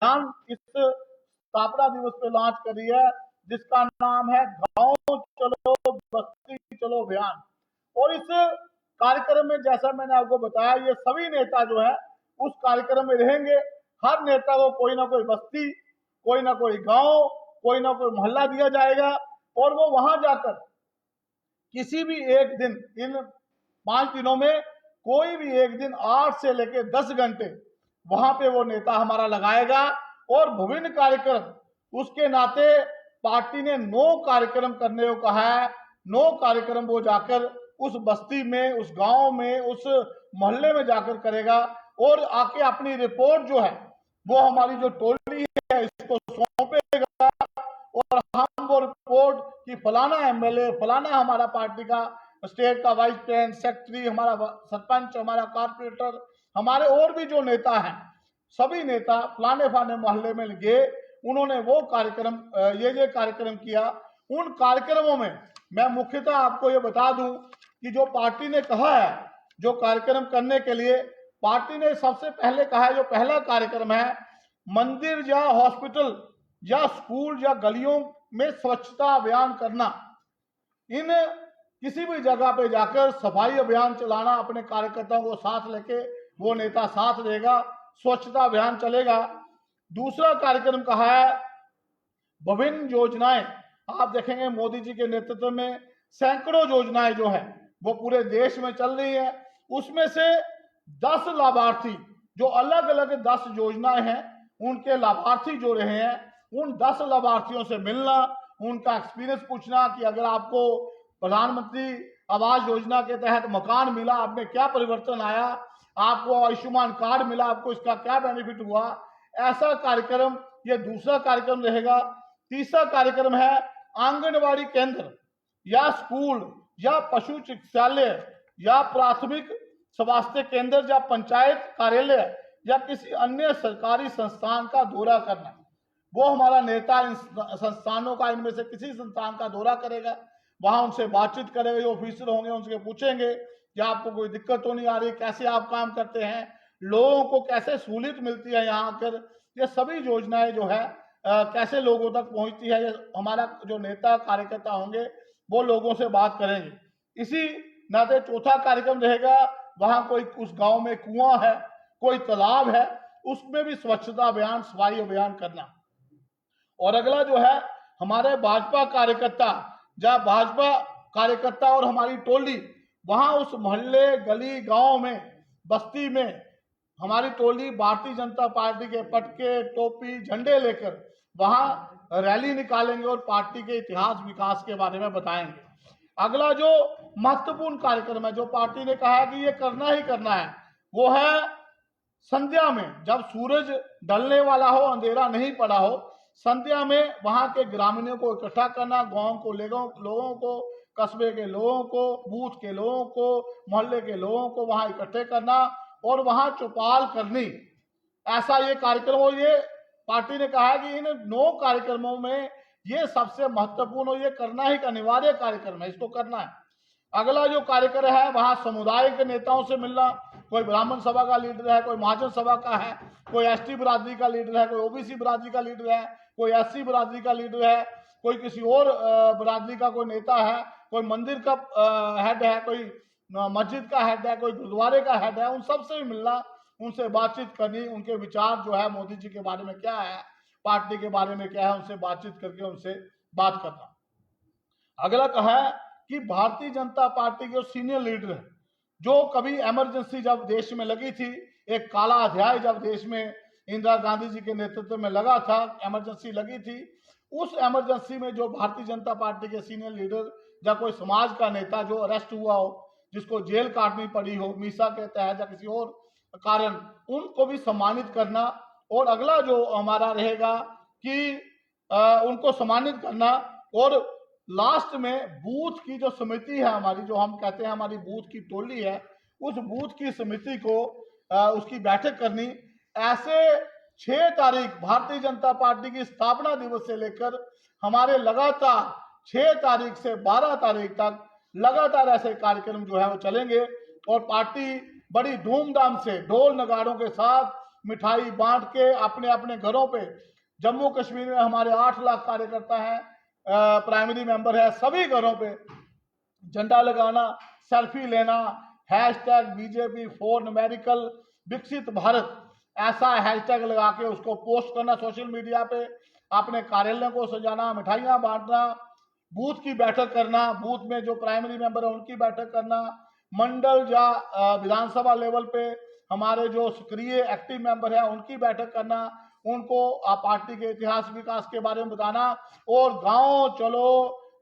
अभियान इस स्थापना दिवस पे लॉन्च करी है, जिसका नाम है गांव चलो बस्ती चलो अभियान। और इस कार्यक्रम में जैसा मैंने आपको बताया, ये सभी नेता जो है उस कार्यक्रम में रहेंगे। हर नेता को कोई ना कोई बस्ती, कोई ना कोई गांव, कोई ना कोई मोहल्ला दिया जाएगा और वो वहां जाकर किसी भी एक दिन, इन 5 दिनों में कोई भी एक दिन 8 से लेकर 10 घंटे वहां पे वो नेता हमारा लगाएगा और विभिन्न कार्यक्रम, उसके नाते पार्टी ने 9 कार्यक्रम करने को कहा है। 9 कार्यक्रम वो जाकर उस बस्ती में, उस गांव में, उस मोहल्ले में जाकर करेगा और आके अपनी रिपोर्ट जो है वो हमारी जो टोली है इसको सौंपेगा और हम वो रिपोर्ट कि फलाना एमएलए, फलाना हमारा पार्टी का स्टेट का वाइस प्रेसिडेंट, सेक्रेटरी, हमारा सरपंच, हमारा कॉर्पोरेटर, हमारे और भी जो नेता हैं, सभी नेता फलाने फलाने मोहल्ले में गए, उन्होंने वो कार्यक्रम ये कार्यक्रम किया। उन कार्यक्रमों में मैं मुख्यतः आपको ये बता दूं कि जो पार्टी ने कहा है जो कार्यक्रम करने के लिए, पार्टी ने सबसे पहले कहा है, जो पहला कार्यक्रम है, मंदिर या हॉस्पिटल या स्कूल या गलियों में स्वच्छता अभियान करना। इन किसी भी जगह पे जाकर सफाई अभियान चलाना, अपने कार्यकर्ताओं को साथ लेके, वो नेता साथ रहेगा, स्वच्छता अभियान चलेगा। दूसरा कार्यक्रम कहा है विभिन्न योजनाएं। आप देखेंगे मोदी जी के नेतृत्व में सैकड़ों योजनाएं जो है वो पूरे देश में चल रही है। उसमें से 10 लाभार्थी, जो अलग अलग 10 योजनाएं हैं, उनके लाभार्थी जो रहे हैं, उन 10 लाभार्थियों से मिलना, उनका एक्सपीरियंस पूछना कि अगर आपको प्रधानमंत्री आवास योजना के तहत मकान मिला, आप में क्या परिवर्तन आया, आपको आयुष्मान कार्ड मिला, आपको इसका क्या बेनिफिट हुआ। ऐसा कार्यक्रम ये दूसरा कार्यक्रम रहेगा। तीसरा कार्यक्रम है आंगनबाड़ी केंद्र या स्कूल या पशु चिकित्सालय या प्राथमिक स्वास्थ्य केंद्र या पंचायत कार्यालय या किसी अन्य सरकारी संस्थान का दौरा करना। वो हमारा नेता इन संस्थानों का, इनमें से किसी संस्थान का दौरा करेगा, वहां उनसे बातचीत करेगा, जो ऑफिसर होंगे उनसे पूछेंगे कि आपको कोई दिक्कत तो नहीं आ रही, कैसे आप काम करते हैं, लोगों को कैसे सहूलियत मिलती है यहाँ आकर, ये सभी योजनाएं जो है कैसे लोगों तक पहुंचती है, ये हमारा जो नेता कार्यकर्ता होंगे वो लोगों से बात करेंगे। इसी नाते चौथा कार्यक्रम रहेगा, वहां कोई उस गांव में कुआं है, कोई तालाब है, उसमें भी स्वच्छता अभियान, सफाई अभियान करना। और अगला जो है हमारे भाजपा कार्यकर्ता, जब भाजपा कार्यकर्ता और हमारी टोली वहां उस मोहल्ले, गली, गांव में, बस्ती में हमारी टोली भारतीय जनता पार्टी के पटके, टोपी, झंडे लेकर वहां रैली निकालेंगे और पार्टी के इतिहास, विकास के बारे में बताएंगे। अगला जो महत्वपूर्ण कार्यक्रम है, जो पार्टी ने कहा है कि ये करना ही करना है, वो है संध्या में, जब सूरज ढलने वाला हो, अंधेरा नहीं पड़ा हो, संध्या में वहां के ग्रामीणों को इकट्ठा करना, गांव को, लोगों को, कस्बे के लोगों को, बूथ के लोगों को, मोहल्ले के लोगों को वहां इकट्ठे करना और वहां चौपाल करनी। ऐसा ये कार्यक्रम, और ये पार्टी ने कहा है कि इन 9 कार्यक्रमों में ये सबसे महत्वपूर्ण और ये करना ही अनिवार्य कार्यक्रम है, इसको करना है। अगला जो कार्यक्रम है, वहां समुदाय के नेताओं से मिलना, कोई ब्राह्मण सभा का लीडर है, कोई महाजन सभा का है, कोई एसटी बिरादरी का लीडर है, कोई ओबीसी बिरादरी का लीडर है, कोई एससी बिरादरी का लीडर है, कोई किसी और बिरादरी का कोई नेता है, कोई मंदिर का हेड है, कोई मस्जिद का हेड है, कोई गुरुद्वारे का हेड है, उन सब से भी मिलना, उनसे बातचीत करनी, उनके विचार जो है मोदी जी के बारे में क्या है, पार्टी के बारे में क्या है, उनसे बातचीत करके उनसे बात करना। अगला कहा है कि भारतीय जनता पार्टी के सीनियर लीडर है, जो कभी इमरजेंसी जब देश में लगी थी, एक काला अध्याय जब देश में इंदिरा गांधी जी के नेतृत्व में लगा था, इमरजेंसी लगी थी, उस इमरजेंसी में जो भारतीय जनता पार्टी के सीनियर लीडर या कोई समाज का नेता जो अरेस्ट हुआ हो, जिसको जेल काटनी पड़ी हो मीसा के तहत या किसी और कारण, उनको भी सम्मानित करना। और अगला जो हमारा रहेगा कि उनको सम्मानित करना। और लास्ट में बूथ की जो समिति है हमारी, जो हम कहते हैं हमारी बूथ की टोली है, उस बूथ की समिति को उसकी बैठक करनी। ऐसे 6 तारीख भारतीय जनता पार्टी की स्थापना दिवस से लेकर हमारे लगातार 6 तारीख से 12 तारीख तक लगातार ऐसे कार्यक्रम जो है वो चलेंगे और पार्टी बड़ी धूमधाम से ढोल नगाड़ों के साथ मिठाई बांट के अपने अपने घरों पे, जम्मू कश्मीर में हमारे 8 लाख कार्यकर्ता हैं, प्राइमरी मेंबर है, सभी घरों पे झंडा लगाना, सेल्फी लेना, हैशटैग बीजेपी फॉर न्यूमेरिकल विकसित भारत, ऐसा हैशटैग लगा के उसको पोस्ट करना सोशल मीडिया पे, अपने कार्यालय को सजाना, मिठाइयां बांटना, बूथ की बैठक करना, बूथ में जो प्राइमरी मेंबर है उनकी बैठक करना, मंडल या विधानसभा लेवल पे हमारे जो सक्रिय एक्टिव मेंबर है उनकी बैठक करना, उनको पार्टी के इतिहास विकास के बारे में बताना, और गांव चलो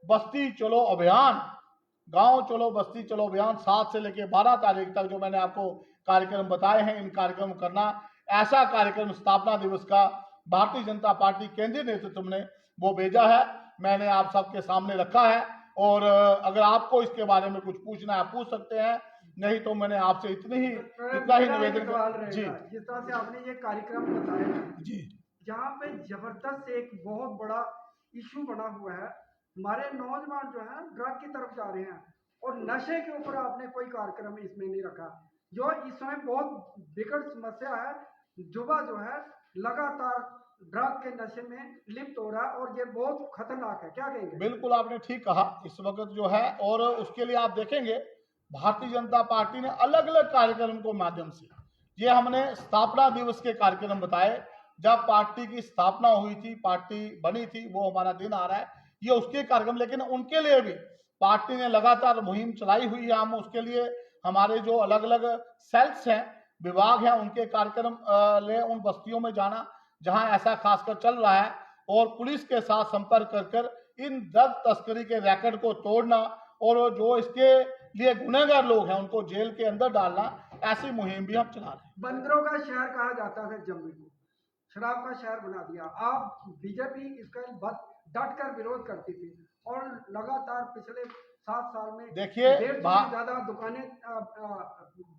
बस्ती चलो अभियान, गांव चलो बस्ती चलो अभियान 7 से लेकर 12 तारीख तक जो मैंने आपको कार्यक्रम बताए हैं, इन कार्यक्रम करना। ऐसा कार्यक्रम स्थापना दिवस का भारतीय जनता पार्टी केंद्रीय नेतृत्व ने वो भेजा है, मैंने आप सबके सामने रखा है, और अगर आपको इसके बारे में कुछ पूछना है पूछ सकते हैं, नहीं तो मैंने आपसे इतना ही निवेदन। जी, जिस तरह से आपने ये कार्यक्रम बताया जी, यहाँ पे जबरदस्त एक बहुत बड़ा इशू बना हुआ है, हमारे नौजवान जो है ड्रग की तरफ जा रहे हैं, और नशे के ऊपर आपने कोई कार्यक्रम इसमें नहीं रखा, जो इस समय बहुत विकट समस्या है। युवा जो है लगातार ड्रग के नशे में लिप्त हो रहा है, और ये बहुत खतरनाक है, क्या कहेंगे? बिल्कुल आपने ठीक कहा, इस वक्त जो है, और उसके लिए आप देखेंगे भारतीय जनता पार्टी ने अलग अलग कार्यक्रम के माध्यम से, ये हमने स्थापना दिवस के कार्यक्रम बताए, जब पार्टी की स्थापना हुई थी, पार्टी बनी थी, वो हमारा दिन आ रहा है, ये उसके कार्यक्रम, लेकिन उनके लिए भी पार्टी ने लगातार मुहिम चलाई हुई है। हम उसके लिए हमारे जो अलग अलग सेल्स हैं, विभाग हैं, उनके कार्यक्रम ले उन बस्तियों में जाना जहां ऐसा खासकर चल रहा है, और पुलिस के साथ संपर्क कर कर इन ड्रग तस्करी के रैकेट को तोड़ना, और जो इसके लिए गुनहगार लोग हैं उनको जेल के अंदर डालना, ऐसी मुहिम भी हम चला रहे हैं। बंदरों का शहर कहा जाता है जम्मू को, शराब का शहर बना दिया। आप बीजेपी इसका डट कर विरोध करती थी, और लगातार पिछले 7 साल में देखिए 150 से ज्यादा दुकानें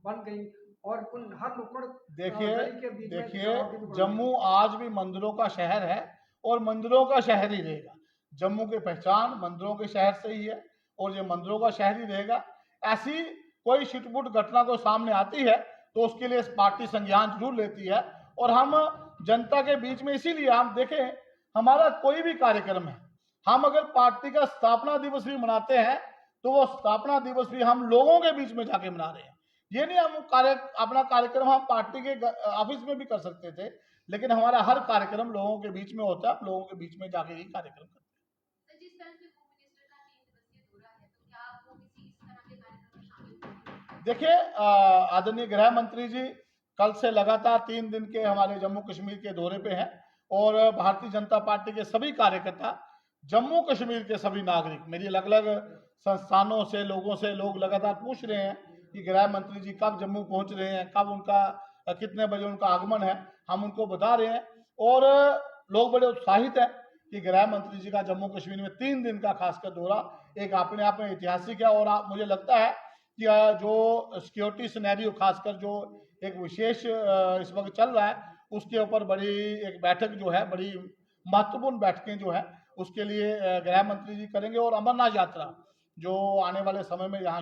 बन गई, और उन हर नुक्कड़ देखिए जम्मू आज भी मंदिरों का शहर है, और मंदिरों का शहर ही रहेगा। जम्मू की पहचान मंदिरों के शहर से ही है, और ये मंदिरों का शहर ही रहेगा। ऐसी कोई छिटपुट घटना को सामने आती है तो उसके लिए पार्टी संज्ञान जरूर लेती है, और हम जनता के बीच में, इसीलिए हम देखें हमारा कोई भी कार्यक्रम है, हम अगर पार्टी का स्थापना दिवस भी मनाते हैं तो वो स्थापना दिवस भी हम लोगों के बीच में जाके मना रहे हैं। ये नहीं हम अपना कार्यक्रम हम पार्टी के ऑफिस में भी कर सकते थे, लेकिन हमारा हर कार्यक्रम लोगों के बीच में होता है, हम लोगों के बीच में जाके ही कार्यक्रम करते हैं। देखिए आदरणीय गृह मंत्री जी कल से लगातार 3 दिन के हमारे जम्मू कश्मीर के दौरे पे हैं, और भारतीय जनता पार्टी के सभी कार्यकर्ता, जम्मू कश्मीर के सभी नागरिक, मेरी अलग अलग संस्थानों से लोगों से लोग लगातार पूछ रहे हैं कि गृह मंत्री जी कब जम्मू पहुंच रहे हैं, कब उनका कितने बजे उनका आगमन है, हम उनको बता रहे हैं, और लोग बड़े उत्साहित हैं कि गृह मंत्री जी का जम्मू कश्मीर में 3 दिन का खासकर दौरा एक अपने आप में ऐतिहासिक है। और मुझे लगता है कि जो सिक्योरिटी सिनेरियो खासकर जो एक विशेष इस वक्त चल रहा है, उसके ऊपर बड़ी एक बैठक जो है, बड़ी महत्वपूर्ण बैठकें जो है उसके लिए गृह मंत्री जी करेंगे, और अमरनाथ यात्रा जो आने वाले समय में यहाँ